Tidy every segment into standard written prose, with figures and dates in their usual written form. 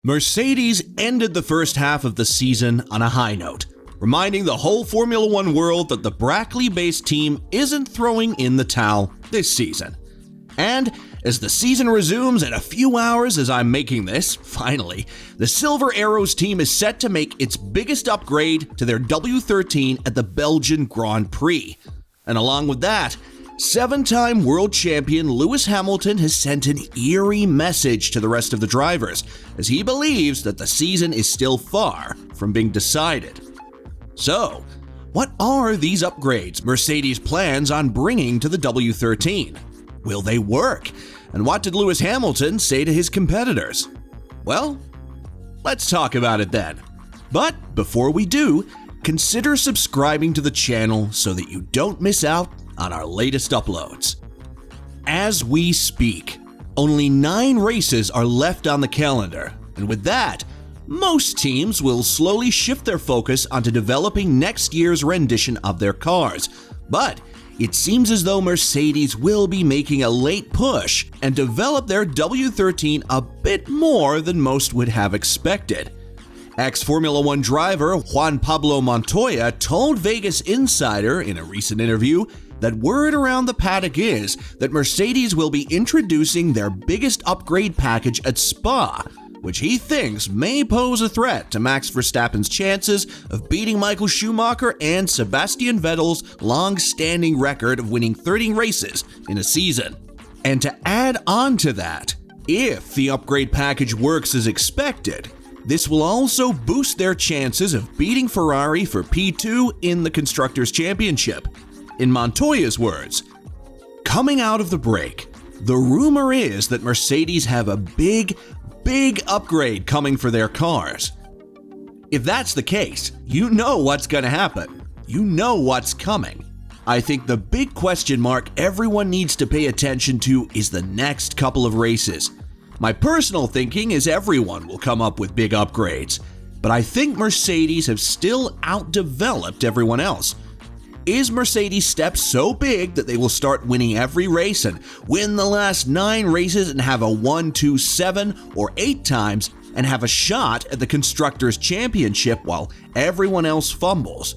Mercedes ended the first half of the season on a high note, reminding the whole Formula One world that the Brackley-based team isn't throwing in the towel this season. And as the season resumes in a few hours as I'm making this, finally, the Silver Arrows team is set to make its biggest upgrade to their W13 at the Belgian Grand Prix. And along with that, seven-time world champion Lewis Hamilton has sent an eerie message to the rest of the drivers, as he believes that the season is still far from being decided. So, what are these upgrades Mercedes plans on bringing to the W13? Will they work? And what did Lewis Hamilton say to his competitors? Well, let's talk about it then. But before we do, consider subscribing to the channel so that you don't miss out on our latest uploads. As we speak, only 9 races are left on the calendar, and with that, most teams will slowly shift their focus onto developing next year's rendition of their cars. But it seems as though Mercedes will be making a late push and develop their W13 a bit more than most would have expected. Ex-Formula One driver Juan Pablo Montoya told Vegas Insider in a recent interview that word around the paddock is that Mercedes will be introducing their biggest upgrade package at Spa, which he thinks may pose a threat to Max Verstappen's chances of beating Michael Schumacher and Sebastian Vettel's long-standing record of winning 30 races in a season. And to add on to that, if the upgrade package works as expected, this will also boost their chances of beating Ferrari for P2 in the Constructors' Championship. In Montoya's words, coming out of the break, the rumor is that Mercedes have a big upgrade coming for their cars. If that's the case, you know what's going to happen. You know what's coming. I think the big question mark everyone needs to pay attention to is the next couple of races. My personal thinking is everyone will come up with big upgrades, but I think Mercedes have still outdeveloped everyone else. Is Mercedes' step so big that they will start winning every race and win the last 9 races and have a 1, 2, 7, or 8 times and have a shot at the Constructors' Championship while everyone else fumbles?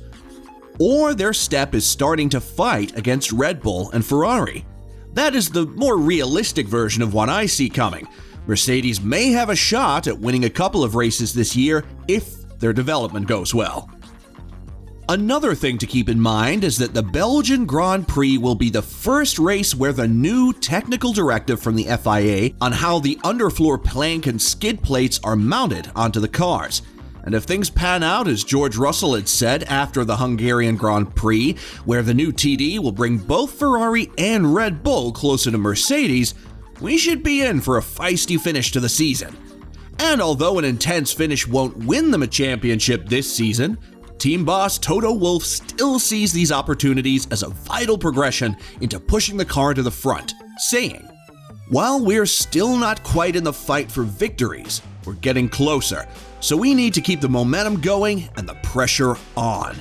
Or their step is starting to fight against Red Bull and Ferrari? That is the more realistic version of what I see coming. Mercedes may have a shot at winning a couple of races this year if their development goes well. Another thing to keep in mind is that the Belgian Grand Prix will be the first race where the new technical directive from the FIA on how the underfloor plank and skid plates are mounted onto the cars. And if things pan out as George Russell had said after the Hungarian Grand Prix, where the new TD will bring both Ferrari and Red Bull closer to Mercedes, we should be in for a feisty finish to the season. And although an intense finish won't win them a championship this season, Team boss Toto Wolff still sees these opportunities as a vital progression into pushing the car to the front, saying, "While we're still not quite in the fight for victories, we're getting closer, so we need to keep the momentum going and the pressure on."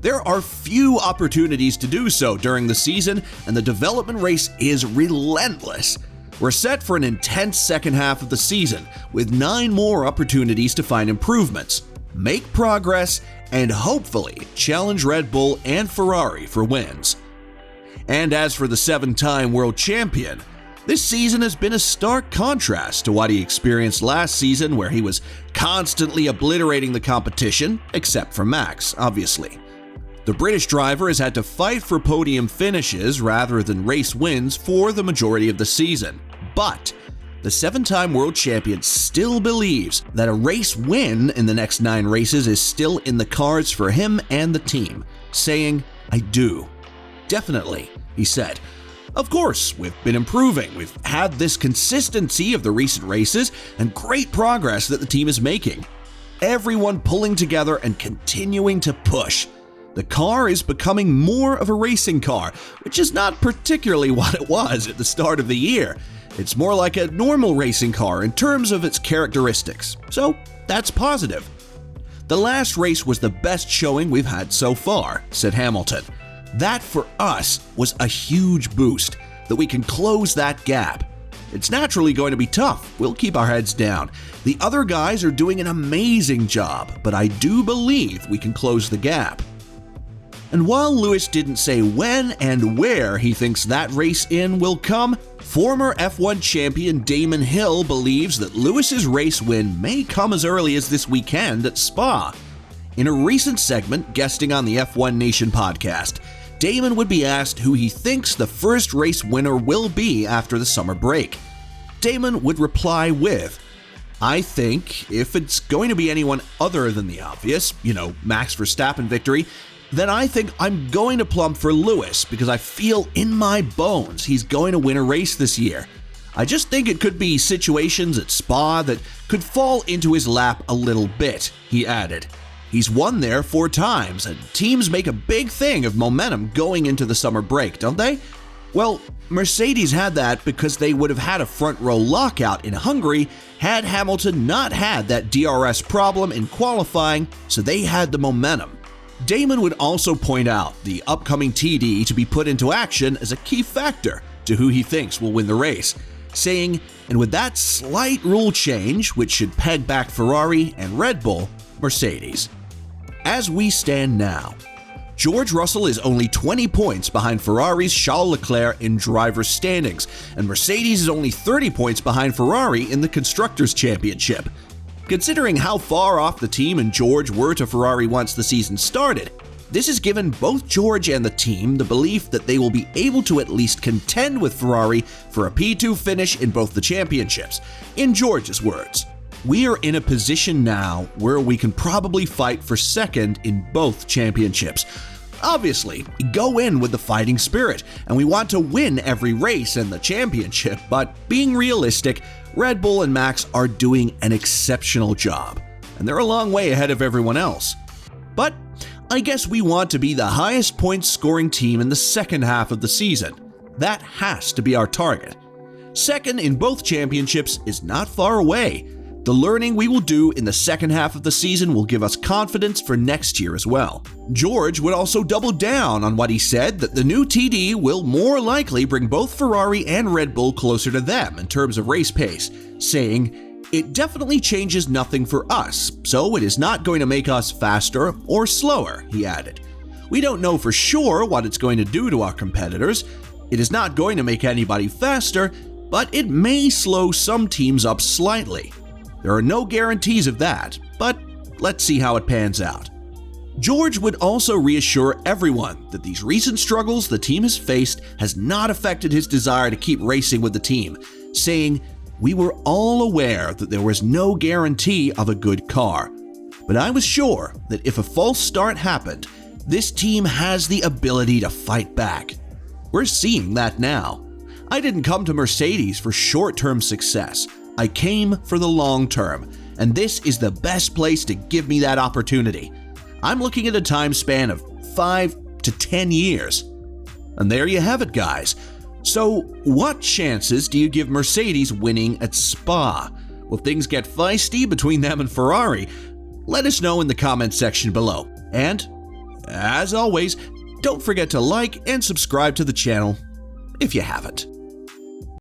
There are few opportunities to do so during the season, and the development race is relentless. We're set for an intense second half of the season, with 9 more opportunities to find improvements, make progress, and hopefully challenge Red Bull and Ferrari for wins. And as for the 7-time world champion, this season has been a stark contrast to what he experienced last season, where he was constantly obliterating the competition, except for Max, obviously. The British driver has had to fight for podium finishes rather than race wins for the majority of the season. But the 7-time world champion still believes that a race win in the next 9 races is still in the cards for him and the team, saying, "I do. Definitely," he said. "Of course, we've been improving. We've had this consistency of the recent races and great progress that the team is making. Everyone pulling together and continuing to push. The car is becoming more of a racing car, which is not particularly what it was at the start of the year. It's more like a normal racing car in terms of its characteristics, so that's positive. The last race was the best showing we've had so far," said Hamilton. "That for us was a huge boost, that we can close that gap. It's naturally going to be tough. We'll keep our heads down. The other guys are doing an amazing job, but I do believe we can close the gap. And while Lewis didn't say when and where he thinks that race in will come, former F1 champion Damon Hill believes that Lewis's race win may come as early as this weekend at Spa. In a recent segment guesting on the F1 Nation podcast, Damon would be asked who he thinks the first race winner will be after the summer break. Damon would reply with, "I think if it's going to be anyone other than the obvious, Max Verstappen victory, then I think I'm going to plump for Lewis because I feel in my bones he's going to win a race this year. I just think it could be situations at Spa that could fall into his lap a little bit," he added. He's won there 4 times, and teams make a big thing of momentum going into the summer break, don't they? Well, Mercedes had that because they would have had a front row lockout in Hungary had Hamilton not had that DRS problem in qualifying, so they had the momentum. Damon would also point out the upcoming TD to be put into action as a key factor to who he thinks will win the race, saying, "And with that slight rule change, which should peg back Ferrari and Red Bull, Mercedes." As we stand now, George Russell is only 20 points behind Ferrari's Charles Leclerc in driver's standings, and Mercedes is only 30 points behind Ferrari in the Constructors' Championship. Considering how far off the team and George were to Ferrari once the season started, this has given both George and the team the belief that they will be able to at least contend with Ferrari for a P2 finish in both the championships. In George's words, "We are in a position now where we can probably fight for second in both championships. Obviously, we go in with the fighting spirit, and we want to win every race in the championship, but being realistic, Red Bull and Max are doing an exceptional job, and they're a long way ahead of everyone else. But I guess we want to be the highest point scoring team in the second half of the season. That has to be our target. Second in both championships is not far away. The learning we will do in the second half of the season will give us confidence for next year as well." George would also double down on what he said that the new TD will more likely bring both Ferrari and Red Bull closer to them in terms of race pace, saying, "It definitely changes nothing for us, so it is not going to make us faster or slower," he added. "We don't know for sure what it's going to do to our competitors. It is not going to make anybody faster, but it may slow some teams up slightly. There are no guarantees of that, but let's see how it pans out." George would also reassure everyone that these recent struggles the team has faced has not affected his desire to keep racing with the team, saying, "We were all aware that there was no guarantee of a good car, but I was sure that if a false start happened, this team has the ability to fight back. We're seeing that now. I didn't come to Mercedes for short-term success. I came for the long term, and this is the best place to give me that opportunity. I'm looking at a time span of 5 to 10 years. And there you have it, guys. So, what chances do you give Mercedes winning at Spa? Will things get feisty between them and Ferrari? Let us know in the comment section below. And, as always, don't forget to like and subscribe to the channel if you haven't.